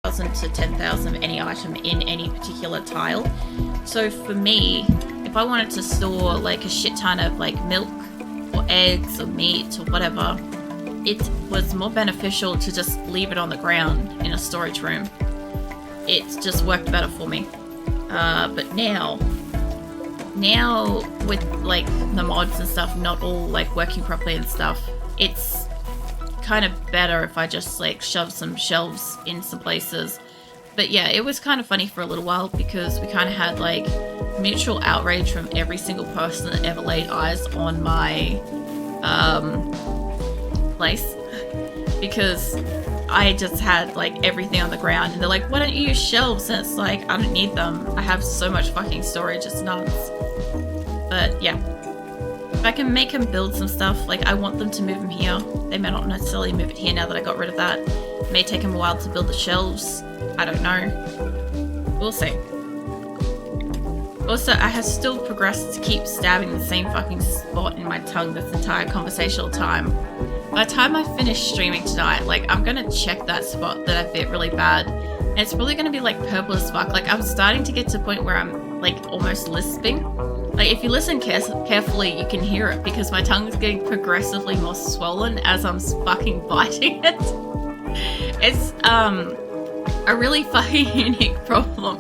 1,000 to 10,000 of any item in any particular tile. So for me, if I wanted to store like a shit ton of like milk or eggs or meat or whatever, it was more beneficial to just leave it on the ground in a storage room. It just worked better for me. But now with like the mods and stuff not all like working properly and stuff, it's kind of better if I just like shove some shelves in some places. But yeah, it was kind of funny for a little while because we kind of had like mutual outrage from every single person that ever laid eyes on my place, because I just had like everything on the ground and they're like, why don't you use shelves? And it's like, I don't need them. I have so much fucking storage, it's nuts. But yeah, if I can make them build some stuff, like I want them to move them here. They may not necessarily move it here now that I got rid of that. It may take them a while to build the shelves. I don't know. We'll see. Also, I have still progressed to keep stabbing the same fucking spot in my tongue this entire conversational time. By the time I finish streaming tonight, like I'm gonna check that spot that I bit really bad. And it's probably gonna be like purple as fuck. Like I'm starting to get to a point where I'm like almost lisping. Like if you listen carefully, you can hear it because my tongue is getting progressively more swollen as I'm fucking biting it. It's a really fucking unique problem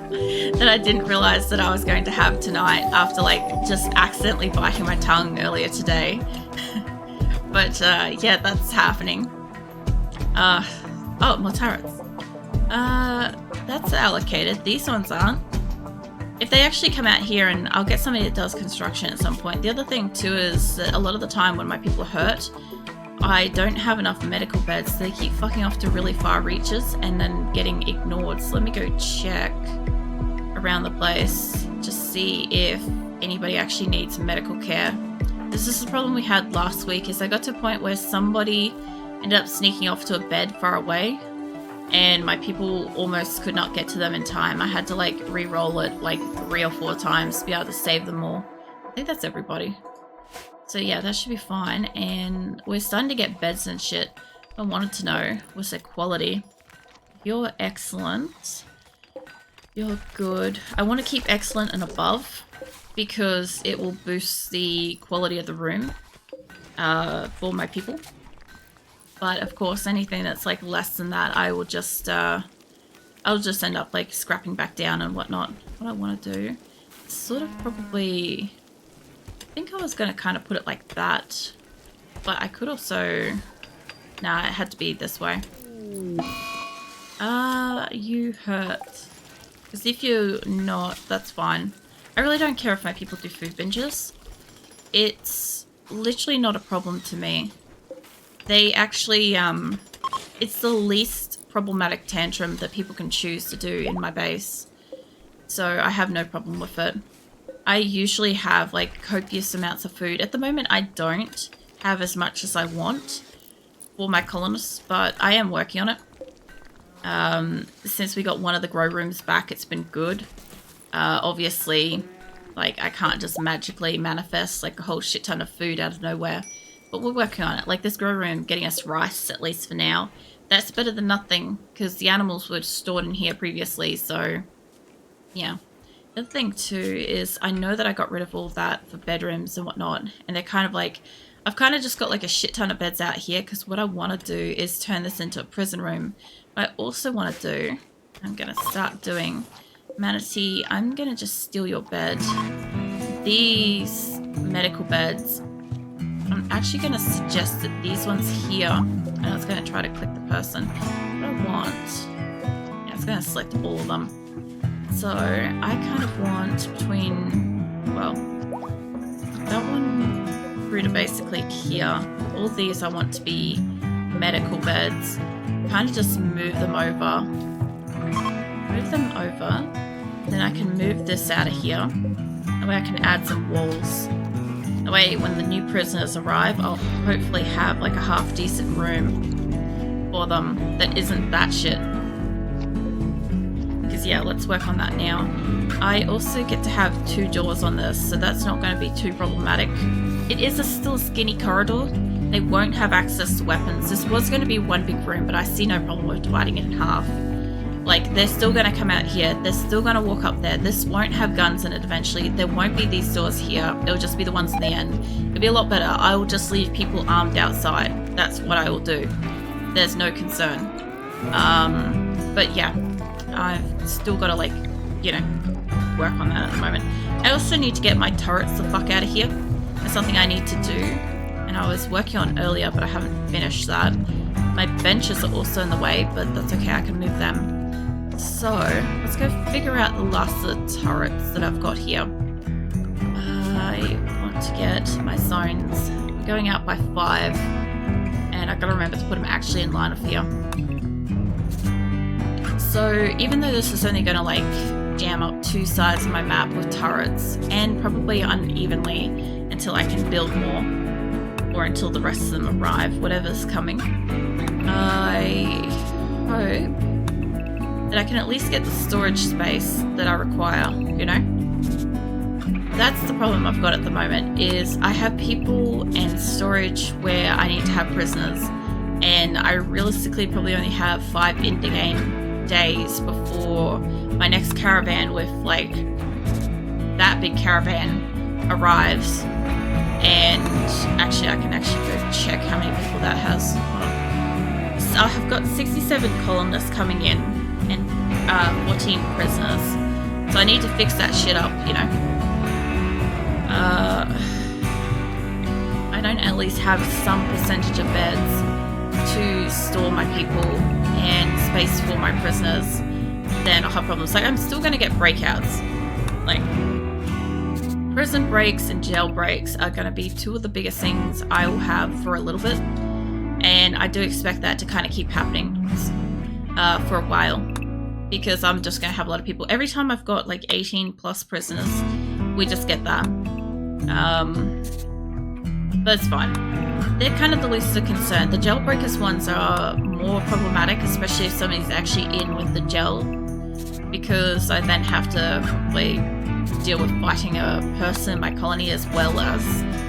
that I didn't realize that I was going to have tonight after like just accidentally biting my tongue earlier today. But yeah, that's happening. Oh, more turrets. That's allocated. These ones aren't. If they actually come out here, and I'll get somebody that does construction at some point. The other thing too is that a lot of the time when my people are hurt, I don't have enough medical beds. So they keep fucking off to really far reaches and then getting ignored. So let me go check around the place, just see if anybody actually needs medical care. This is the problem we had last week, is I got to a point where somebody ended up sneaking off to a bed far away and my people almost could not get to them in time. I had to like re-roll it like 3 or 4 times to be able to save them all. I think that's everybody. So yeah, that should be fine. And we're starting to get beds and shit. I wanted to know, was their quality? You're excellent. You're good. I want to keep excellent and above because it will boost the quality of the room for my people. But of course, anything that's like less than that, I will just I'll just end up like scrapping back down and whatnot. What I want to do, sort of probably, I think I was going to kind of put it like that, but I could also, nah, it had to be this way. You hurt. Because if you're not, that's fine. I really don't care if my people do food binges. It's literally not a problem to me. They actually, it's the least problematic tantrum that people can choose to do in my base. So I have no problem with it. I usually have like copious amounts of food. At the moment, I don't have as much as I want for my colonists, but I am working on it. Since we got one of the grow rooms back, it's been good. Obviously, like I can't just magically manifest like a whole shit ton of food out of nowhere. But we're working on it. Like this grow room getting us rice, at least for now. That's better than nothing, because the animals were stored in here previously, so yeah. The other thing too is I know that I got rid of all that for bedrooms and whatnot, and they're kind of like, I've kind of just got like a shit ton of beds out here, because what I want to do is turn this into a prison room. What I also want to do, I'm going to start doing, Manatee, I'm going to just steal your bed. These medical beds, I'm actually going to suggest that these ones here, and I was going to try to click the person. What I want, yeah, I was going to select all of them. So I kind of want between, well, that one through to basically here. All these I want to be medical beds. Kind of just move them over. Then I can move this out of here. That way I can add some walls. That way when the new prisoners arrive, I'll hopefully have like a half decent room for them that isn't that shit. Because yeah, let's work on that now. I also get to have 2 doors on this, so that's not going to be too problematic. It is still a skinny corridor. They won't have access to weapons. This was going to be one big room, but I see no problem with dividing it in half. Like, they're still going to come out here. They're still going to walk up there. This won't have guns in it eventually. There won't be these doors here. It'll just be the ones in the end. It'll be a lot better. I will just leave people armed outside. That's what I will do. There's no concern. But yeah, I've still got to, like, you know, work on that at the moment. I also need to get my turrets the fuck out of here. That's something I need to do. And I was working on earlier, but I haven't finished that. My benches are also in the way, but that's okay. I can move them. So, let's go figure out the last of the turrets that I've got here. I want to get my zones. I'm going out by 5. And I've got to remember to put them actually in line of here. So, even though this is only going to, like, jam up 2 sides of my map with turrets, and probably unevenly until I can build more, or until the rest of them arrive, whatever's coming, I hope that I can at least get the storage space that I require, you know? That's the problem I've got at the moment, is I have people and storage where I need to have prisoners, and I realistically probably only have 5 in-game days before my next caravan with, like, that big caravan arrives. And actually, I can actually go check how many people that has. So I've got 67 colonists coming in and 14 prisoners. So I need to fix that shit up, you know. I don't at least have some percentage of beds to store my people and space for my prisoners, then I'll have problems. Like, I'm still going to get breakouts. Like, prison breaks and jail breaks are going to be 2 of the biggest things I will have for a little bit. And I do expect that to kind of keep happening for a while. Because I'm just going to have a lot of people. Every time I've got, like, 18 plus prisoners, we just get that. But it's fine. They're kind of the least of concern. The jailbreakers ones are more problematic, especially if somebody's actually in with the jail, because I then have to probably deal with fighting a person in my colony as well as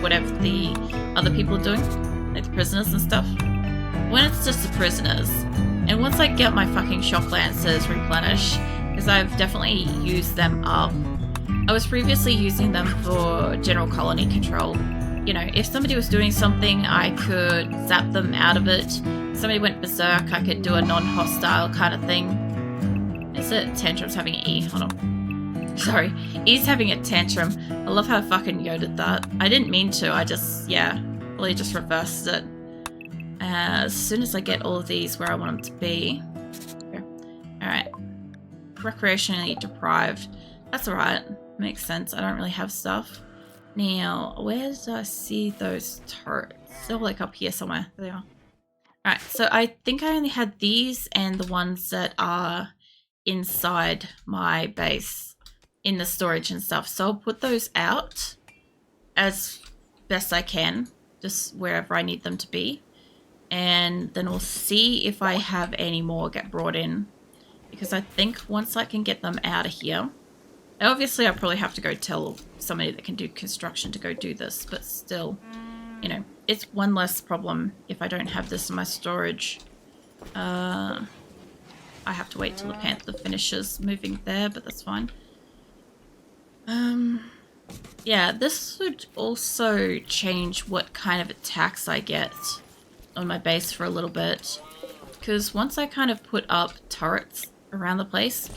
whatever the other people are doing, like the prisoners and stuff. When it's just the prisoners, and once I get my fucking shock lancers replenished, because I've definitely used them up. I was previously using them for general colony control. You know, if somebody was doing something, I could zap them out of it. If somebody went berserk, I could do a non-hostile kind of thing. Is it Tantrum's having an E? Hold on. Sorry. E's having a tantrum. I love how I fucking yoded that. I didn't mean to. I just, yeah, really just reversed it. As soon as I get all of these where I want them to be. Okay. Alright. Recreationally deprived. That's alright. Makes sense. I don't really have stuff. Now, where did I see those turrets? They're like up here somewhere. There they are. Alright, so I think I only had these and the ones that are inside my base in the storage and stuff. So I'll put those out as best I can, just wherever I need them to be. And then we'll see if I have any more get brought in. Because I think once I can get them out of here, obviously I'll probably have to go tell somebody that can do construction to go do this, but still, you know, it's one less problem if I don't have this in my storage. I have to wait till the panther finishes moving there, but that's fine. Yeah, this would also change what kind of attacks I get on my base for a little bit, because once I kind of put up turrets around the place,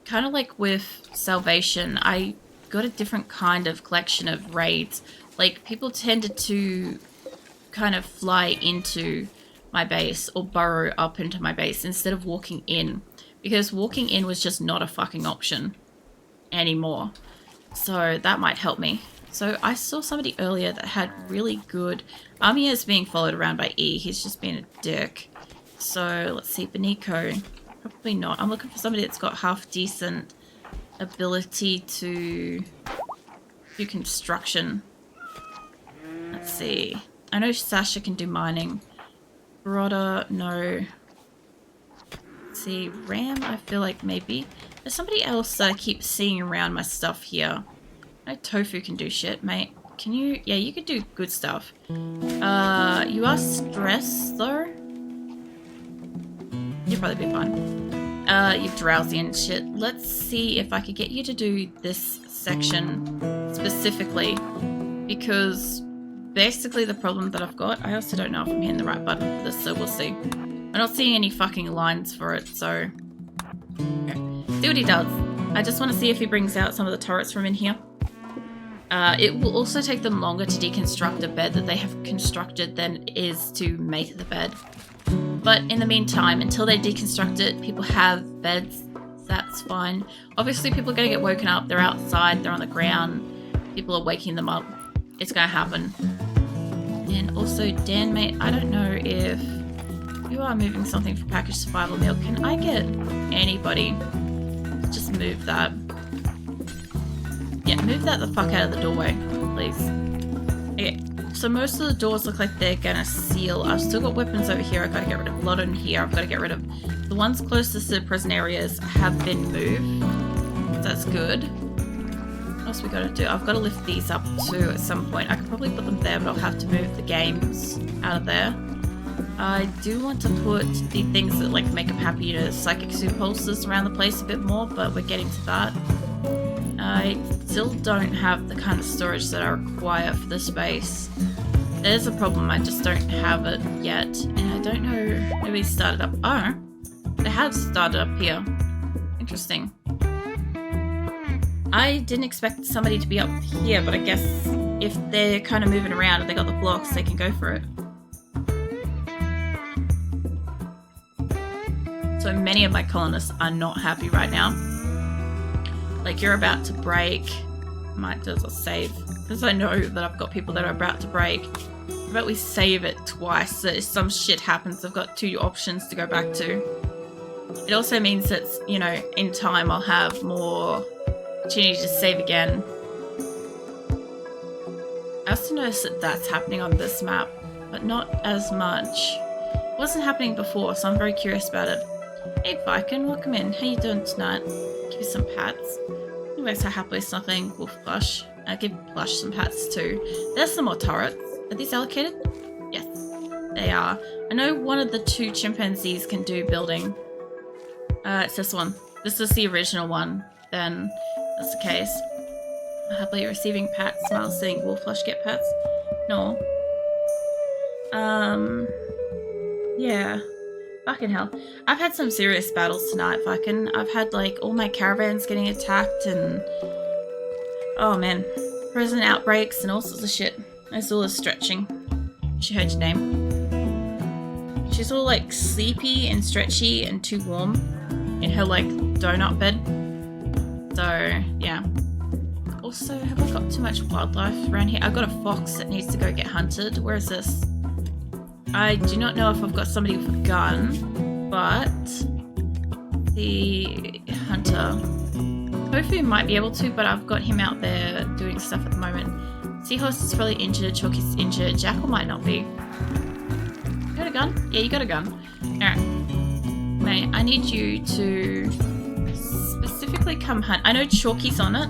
kind of like with Salvation, I got a different kind of collection of raids. Like, people tended to kind of fly into my base or burrow up into my base instead of walking in, because walking in was just not a fucking option anymore. So that might help me. So I saw somebody earlier that had really good... Amia is being followed around by E. He's just being a dick. So let's see, Beniko. Probably not. I'm looking for somebody that's got half decent ability to do construction. Let's see. I know Sasha can do mining. Broda, no. Let's see, Ram, I feel like maybe. There's somebody else that I keep seeing around my stuff here. I know Tofu can do shit, mate. Can you? Yeah, you could do good stuff. You are stressed, though. You'll probably be fine. You're drowsy and shit. Let's see if I could get you to do this section specifically, because basically the problem that I've got, I also don't know if I'm hitting the right button for this, so we'll see. I'm not seeing any fucking lines for it, so okay. See what he does. I just want to see if he brings out some of the turrets from in here. It will also take them longer to deconstruct a bed that they have constructed than it is to make the bed. But in the meantime, until they deconstruct it, people have beds. That's fine. Obviously, people are going to get woken up. They're outside. They're on the ground. People are waking them up. It's going to happen. And also, Dan, mate, I don't know if you are moving something for packaged survival meal. Can I get anybody to just move that? Yeah, move that the fuck out of the doorway, please. Okay. So most of the doors look like they're gonna seal. I've still got weapons over here. I've got to get rid of a lot in here. I've got to get rid of the ones closest to the prison areas have been moved. That's good. What else we got to do? I've got to lift these up too at some point. I could probably put them there, but I'll have to move the games out of there. I do want to put the things that like make them happy to psychic soup pulses around the place a bit more, but we're getting to that. I still don't have the kind of storage that I require for the space. There's a problem, I just don't have it yet. And I don't know, maybe started up. Oh, they have started up here. Interesting. I didn't expect somebody to be up here, but I guess if they're kind of moving around and they got the blocks, they can go for it. So many of my colonists are not happy right now. Like, you're about to break. I might do a save, because I know that I've got people that are about to break. How about we save it twice, so if some shit happens, I've got 2 options to go back to. It also means that, you know, in time I'll have more opportunity to save again. I also noticed that that's happening on this map, but not as much. It wasn't happening before, so I'm very curious about it. Hey Viking, welcome in. How you doing tonight? Give you some pats. Anyways, how happily snuffling Wolf Plush. I'll give Plush some pats too. There's some more turrets. Are these allocated? Yes, they are. I know one of the 2 chimpanzees can do building. It's this one. This is the original one. Then that's the case. Happily receiving pats. Smiles saying Wolf Plush get pats. No. Yeah. Fucking hell. I've had some serious battles tonight, fucking. I've had, like, all my caravans getting attacked and... oh, man. Prison outbreaks and all sorts of shit. Asola's stretching. She heard your name. She's all, like, sleepy and stretchy and too warm in her, like, donut bed. So, yeah. Also, have I got too much wildlife around here? I've got a fox that needs to go get hunted. Where is this? I do not know if I've got somebody with a gun, but the hunter, hopefully might be able to, but I've got him out there doing stuff at the moment. Seahorse is probably injured, Chalky's injured, Jackal might not be. You got a gun? Yeah, you got a gun. Alright. Mate, I need you to specifically come hunt. I know Chalky's on it,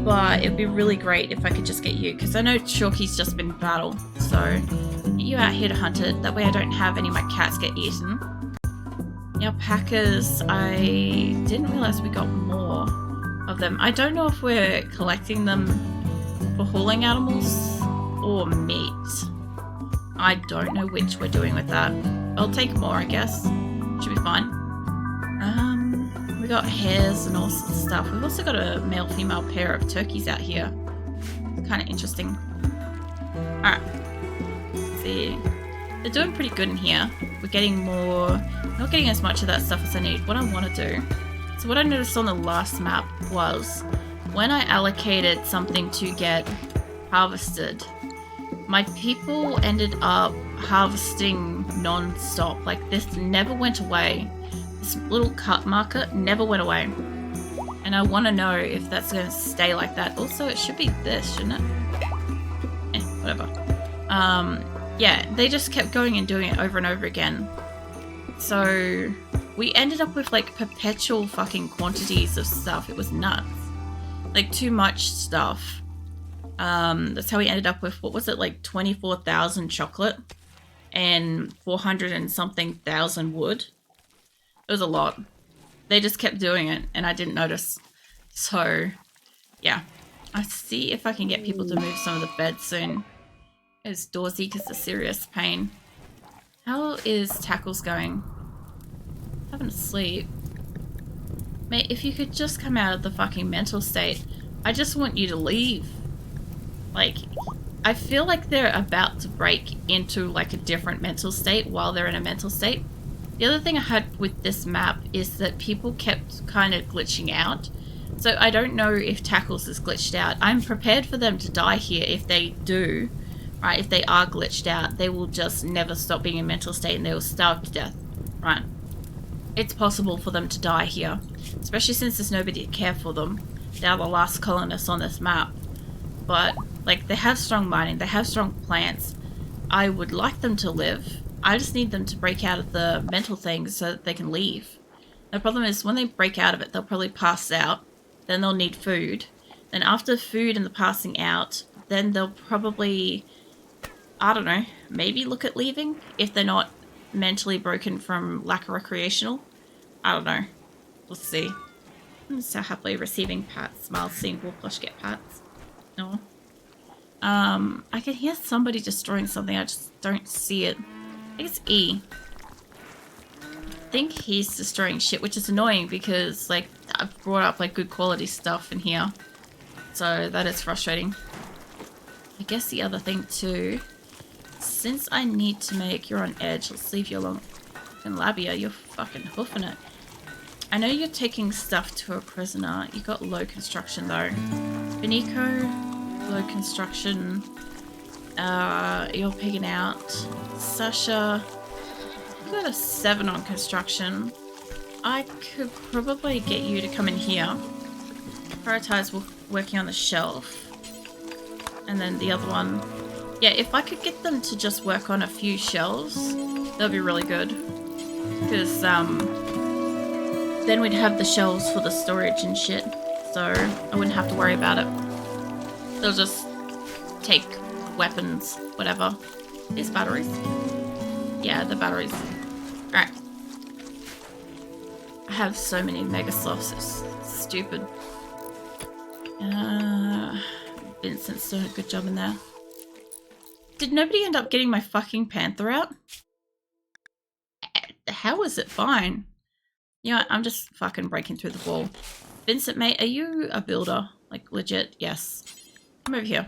but it'd be really great if I could just get you, because I know Chalky's just been in battle, so you out here to hunt it. That way I don't have any of my cats get eaten. The alpacas, I didn't realize we got more of them. I don't know if we're collecting them for hauling animals or meat. I don't know which we're doing with that. I'll take more, I guess. Should be fine. We got hares and all sorts of stuff. We've also got a male-female pair of turkeys out here. It's kind of interesting. Alright. Let's see. They're doing pretty good in here. We're getting more... not getting as much of that stuff as I need. What I want to do... so what I noticed on the last map was when I allocated something to get harvested, my people ended up harvesting non-stop. Like, this never went away. This little cut marker never went away. And I want to know if that's going to stay like that. Also, it should be this, shouldn't it? Whatever. Yeah, they just kept going and doing it over and over again. So we ended up with like perpetual fucking quantities of stuff. It was nuts. Like too much stuff. That's how we ended up with, what was it, like 24,000 chocolate and 400 and something thousand wood. It was a lot. They just kept doing it and I didn't notice. So, yeah. I'll see if I can get people to move some of the beds soon. It's Dawsey because it's a serious pain. How is Tackles going? Having a sleep. Mate, if you could just come out of the fucking mental state, I just want you to leave. Like, I feel like they're about to break into like a different mental state while they're in a mental state. The other thing I had with this map is that people kept kind of glitching out. So I don't know if Tackles is glitched out. I'm prepared for them to die here if they do. Right, if they are glitched out, they will just never stop being in mental state and they will starve to death. Right. It's possible for them to die here. Especially since there's nobody to care for them. They are the last colonists on this map. But, like, they have strong mining, they have strong plants. I would like them to live. I just need them to break out of the mental things so that they can leave. The problem is, when they break out of it, they'll probably pass out. Then they'll need food. Then after food and the passing out, then they'll probably, I don't know, maybe look at leaving if they're not mentally broken from lack of recreational. I don't know. We'll see. I'm so happily receiving pats. Smiles seeing Warplush get pats. No. I can hear somebody destroying something. I just don't see it. I think it's E. I think he's destroying shit, which is annoying because, like, I've brought up, like, good quality stuff in here. So that is frustrating. I guess the other thing, too, since I need to make... You're on edge. Let's leave you alone. And Labia, you're fucking hoofing it. I know you're taking stuff to a prisoner. You got low construction, though. Beniko, low construction. You're pigging out. Sasha, you got a 7 on construction. I could probably get you to come in here. Prioritize working on the shelf. And then the other one. Yeah, if I could get them to just work on a few shelves, that'd be really good. Because, then we'd have the shelves for the storage and shit. So I wouldn't have to worry about it. They'll just take weapons, whatever. These batteries. Yeah, the batteries. Alright. I have so many mega sloths, it's stupid. Vincent's doing a good job in there. Did nobody end up getting my fucking panther out? How is it fine? You know what, I'm just fucking breaking through the wall. Vincent, mate, are you a builder? Like, legit? Yes. Come over here.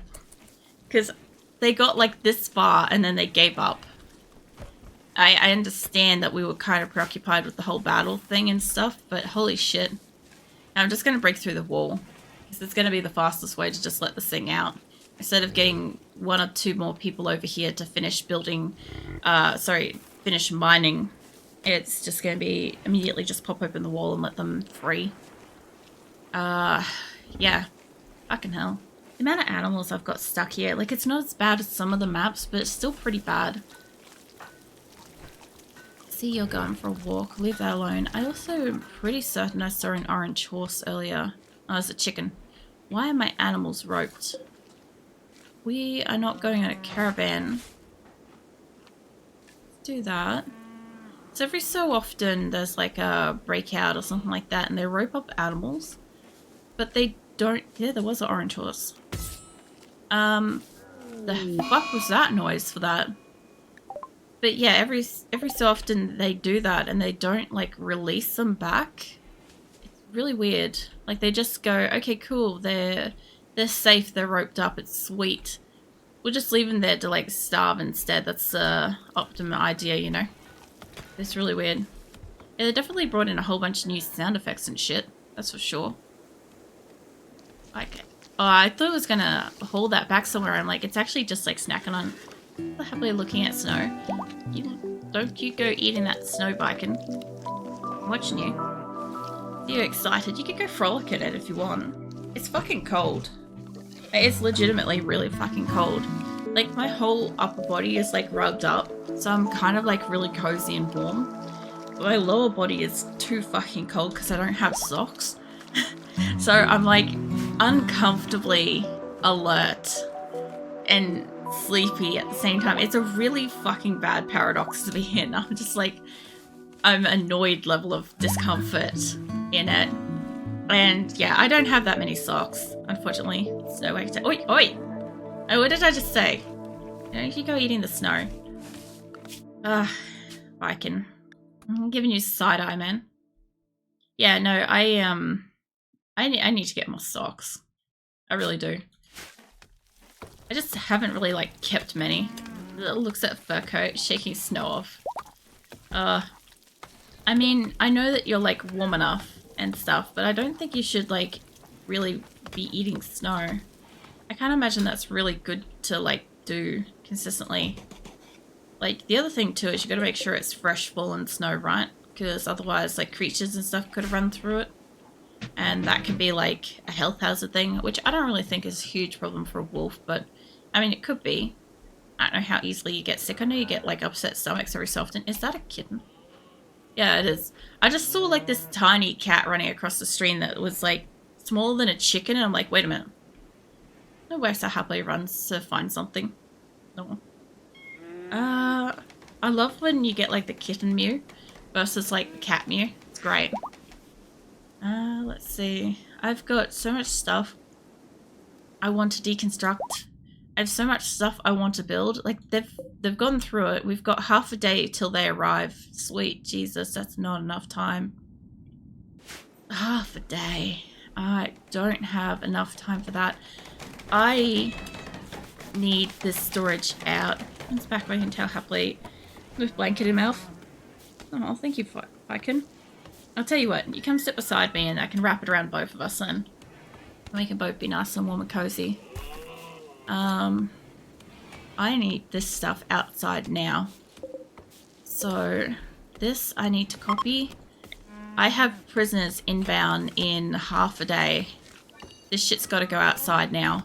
Because they got, like, this far and then they gave up. I understand that we were kind of preoccupied with the whole battle thing and stuff, but holy shit. I'm just going to break through the wall. Because it's going to be the fastest way to just let this thing out. Instead of getting 1 or 2 more people over here to finish building, finish mining, it's just going to be immediately just pop open the wall and let them free. Yeah. Fucking hell. The amount of animals I've got stuck here, like, it's not as bad as some of the maps, but it's still pretty bad. See, you're going for a walk. Leave that alone. I also am pretty certain I saw an orange horse earlier. Oh, it's a chicken. Why are my animals roped? We are not going on a caravan. Let's do that. So every so often there's like a breakout or something like that and they rope up animals. But they don't... Yeah, there was an orange horse. The fuck was that noise for that? But yeah, every so often they do that and they don't like release them back. It's really weird. Like they just go, okay, cool, they're safe, they're roped up, it's sweet. We'll just leave them there to like starve instead. That's the optimum idea, you know? It's really weird. Yeah, they definitely brought in a whole bunch of new sound effects and shit. That's for sure. Like, oh, I thought it was gonna hold that back somewhere. I'm like, it's actually just like snacking on. Happily looking at snow. Don't you go eating that snow biking. I'm watching you. You're excited. You could go frolic in it if you want. It's fucking cold. It's legitimately really fucking cold. Like my whole upper body is like rugged up, so I'm kind of like really cozy and warm. But my lower body is too fucking cold because I don't have socks. So I'm like uncomfortably alert and sleepy at the same time. It's a really fucking bad paradox to be in. I'm just like, I'm annoyed level of discomfort in it. And yeah, I don't have that many socks, unfortunately. Snow way to... Oi, oi! Oh, what did I just say? You go eating the snow. Viking. I'm giving you side-eye, man. Yeah, no, I need to get more socks. I really do. I just haven't really, like, kept many. Looks at fur coat, shaking snow off. I mean, I know that you're, like, warm enough and stuff, but I don't think you should, like, really be eating snow. I can't imagine that's really good to, like, do consistently. Like, the other thing, too, is you gotta make sure it's fresh fallen snow, right? Because otherwise, like, creatures and stuff could run through it. And that could be, like, a health hazard thing, which I don't really think is a huge problem for a wolf, but, I mean, it could be. I don't know how easily you get sick. I know you get, like, upset stomachs every so often. Is that a kitten? Yeah, it is. I just saw, like, this tiny cat running across the stream that was, like, smaller than a chicken, and I'm like, wait a minute. No way so happily runs to find something. No. I love when you get, like, the kitten mew versus, like, the cat mew. It's great. Let's see. I've got so much stuff I want to deconstruct. I have so much stuff I want to build. Like, they've gone through it. We've got half a day till they arrive. Sweet Jesus, that's not enough time. Half a day. I don't have enough time for that. I need this storage out. It's back by tail happily with blanket in mouth. Oh, thank you, Viking. I'll tell you what, you come sit beside me and I can wrap it around both of us and we can both be nice and warm and cozy. I need this stuff outside now. So this I need to copy. I have prisoners inbound in half a day. This shit's got to go outside now.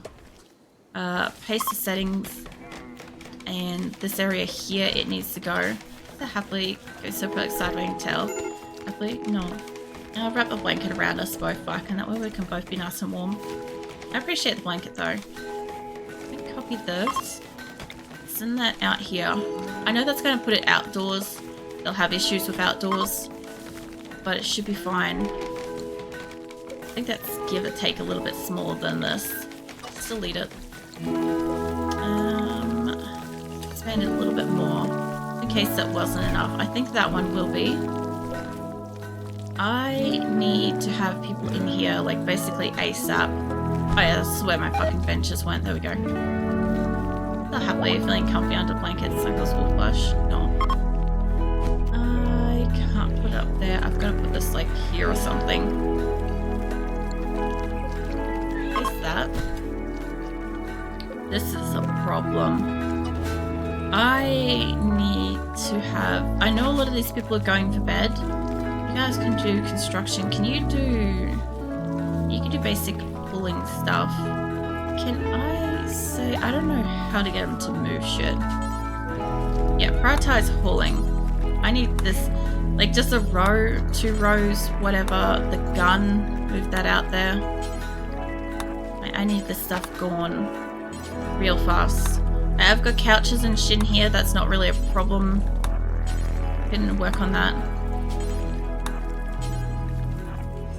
Paste the settings. And this area here, it needs to go. So happily go so sideways and tail. Happily? No. I'll wrap a blanket around us both back and that way we can both be nice and warm. I appreciate the blanket though. Let me copy this. Send that out here. I know that's going to put it outdoors. They'll have issues with outdoors. But it should be fine. I think that's give or take a little bit smaller than this. Just delete it. Expand it a little bit more. In case that wasn't enough. I think that one will be. I need to have people in here, like, basically ASAP. Oh yeah, this is where my fucking benches went. There we go. They'll happily feeling comfy under blankets like those wolf flush. No. I can't put it up there. I've got to put this, like, here or something. Is that? This is a problem. I need to have... I know a lot of these people are going for bed. You guys can do construction. Can you do... You can do basic pulling stuff. Can I say... I don't know how to get them to move shit. Yeah, prioritize hauling. I need this... Like, just a row, 2 rows, whatever. The gun, move that out there. I need this stuff gone real fast. I've got couches and shit in here. That's not really a problem. Can work on that.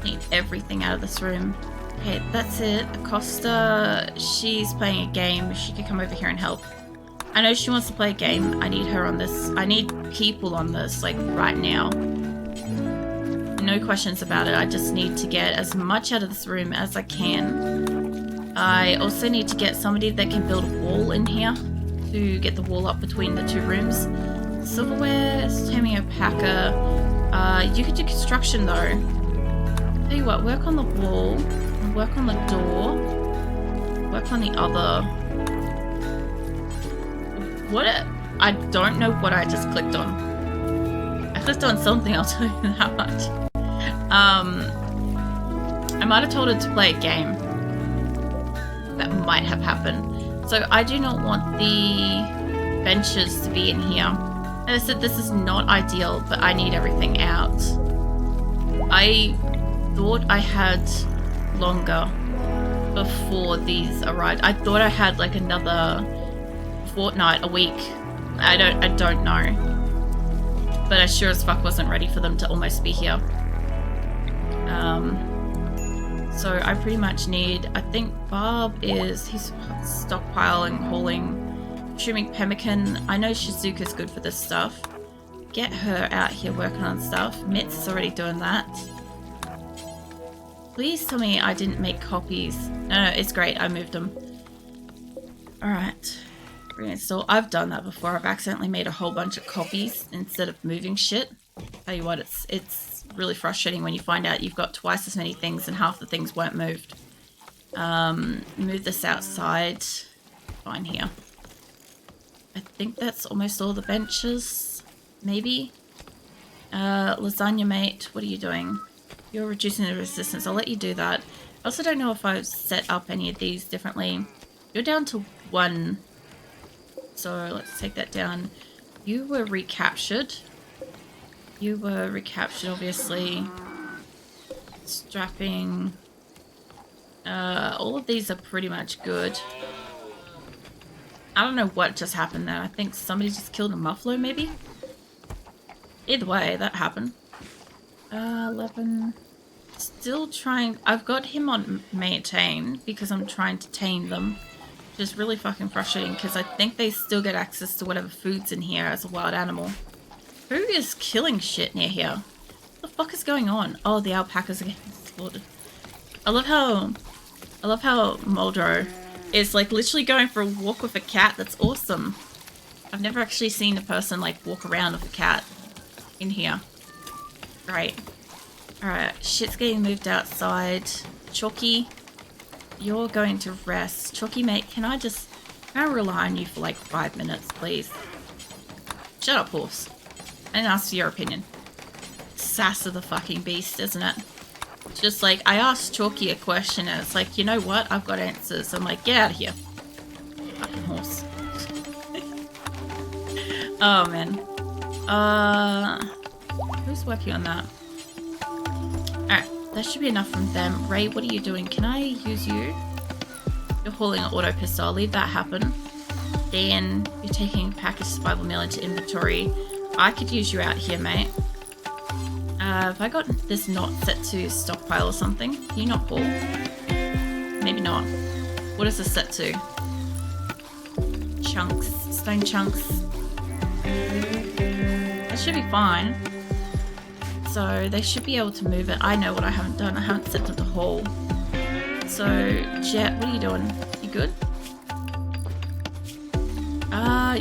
Need everything out of this room. Okay, that's it. Acosta, she's playing a game. She could come over here and help. I know she wants to play a game. I need her on this. I need people on this, like, right now. No questions about it. I just need to get as much out of this room as I can. I also need to get somebody that can build a wall in here to get the wall up between the 2 rooms. Silverware, taming a packer. You could do construction though. Tell you what, work on the wall, work on the door, work on the other. What? I don't know what I just clicked on. I clicked on something, I'll tell you that much. I might have told her to play a game. That might have happened. So I do not want the benches to be in here. As I said, this is not ideal, but I need everything out. I thought I had longer before these arrived. I thought I had like another fortnight, a week. I don't know. but I sure as fuck wasn't ready for them to almost be here. So I pretty much need, I think Barb he's stockpiling, hauling, trimming pemmican. I know Shizuka's good for this stuff. Get her out here working on stuff. Mitz is already doing that. Please tell me I didn't make copies. No, it's great. I moved them. Alright. Reinstall. I've done that before. I've accidentally made a whole bunch of copies instead of moving shit. Tell you what, it's really frustrating when you find out you've got twice as many things and half the things weren't moved. Move this outside. Fine here. I think that's almost all the benches. Maybe. Lasagna mate, what are you doing? You're reducing the resistance. I'll let you do that. I also don't know if I've set up any of these differently. You're down to 1. So let's take that down. You were recaptured. You were recaptured, obviously. Strapping. All of these are pretty much good. I don't know what just happened there. I think somebody just killed a muffalo, maybe? Either way, that happened. 11. Still trying. I've got him on maintain because I'm trying to tame them. Which is really fucking frustrating because I think they still get access to whatever food's in here as a wild animal. Who is killing shit near here? What the fuck is going on? Oh, the alpacas are getting slaughtered. I love how Muldrow is like literally going for a walk with a cat. That's awesome. I've never actually seen a person like walk around with a cat in here. Great. Alright, shit's getting moved outside. Chalky, you're going to rest. Chalky mate, can I rely on you for like 5 minutes, please? Shut up, horse. I didn't ask for your opinion. Sass of the fucking beast, isn't it? It's just like, I asked Chalky a question and it's like, you know what? I've got answers. I'm like, get out of here. Fucking horse. Oh, man. Who's working on that? Alright, that should be enough from them. Ray, what are you doing? Can I use you? You're hauling an auto pistol. I'll leave that happen. Then you're taking package survival meal into inventory. I could use you out here, mate. Have I got this not set to stockpile or something? Can you not haul? Maybe not. What is this set to? Chunks. Stone chunks. That should be fine. So they should be able to move it. I know what I haven't done. I haven't set them to haul. So, Jet, what are you doing? You good?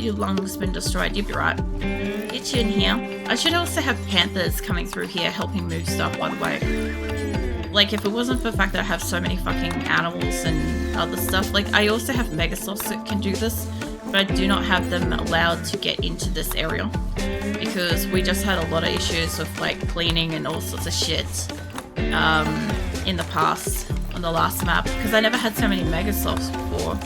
Your lung's been destroyed. You'll be right. Get you in here. I should also have panthers coming through here helping move stuff, by the way. Like, if it wasn't for the fact that I have so many fucking animals and other stuff, like, I also have Megasoths that can do this, but I do not have them allowed to get into this area. Because we just had a lot of issues with, like, cleaning and all sorts of shit in the past, on the last map, because I never had so many Megasoths before.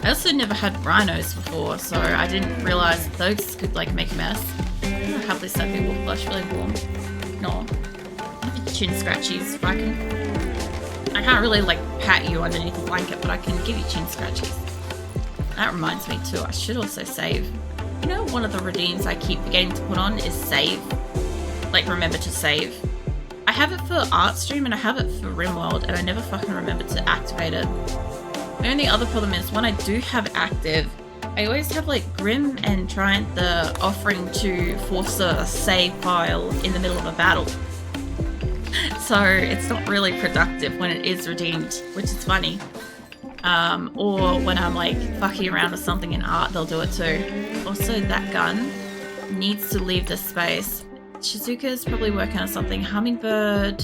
I also never had rhinos before, so I didn't realise those could, like, make a mess. I'll happily set people flush really warm. No. Chin scratchies if I can. I can't really, like, pat you underneath the blanket, but I can give you chin scratchies. That reminds me, too, I should also save. You know, one of the redeems I keep forgetting to put on is save. Like, remember to save. I have it for Artstream and I have it for RimWorld, and I never fucking remember to activate it. The only other problem is when I do have active, I always have like Grim and Tryant the offering to force a save file in the middle of a battle. So it's not really productive when it is redeemed, which is funny. Or when I'm like fucking around with something in art, they'll do it too. Also, that gun needs to leave this space. Shizuka's probably working on something. Hummingbird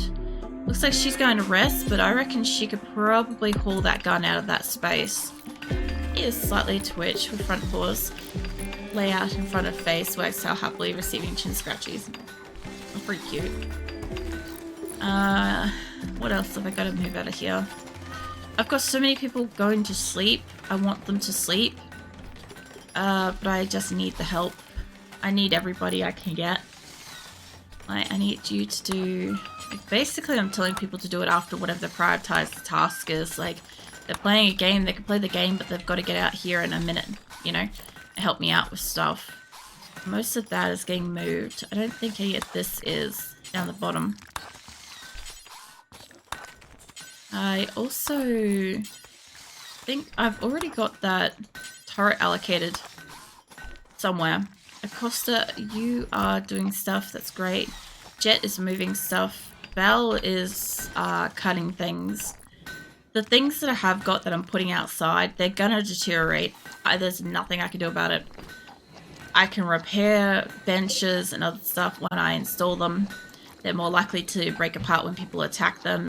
looks like she's going to rest, but I reckon she could probably haul that gun out of that space. He is slightly twitch with front paws. Layout in front of face works out happily, receiving chin scratchies. Oh, pretty cute. What else have I got to move out of here? I've got so many people going to sleep. I want them to sleep. But I just need the help. I need everybody I can get. I need you to do... Basically, I'm telling people to do it after whatever the prioritized task is. Like, they're playing a game, they can play the game, but they've got to get out here in a minute, you know? Help me out with stuff. Most of that is getting moved. I don't think any of this is down the bottom. I also think I've already got that turret allocated somewhere. Acosta, you are doing stuff. That's great. Jet is moving stuff. Belle is cutting things. The things that I have got that I'm putting outside, they're gonna deteriorate. There's nothing I can do about it. I can repair benches and other stuff when I install them. They're more likely to break apart when people attack them.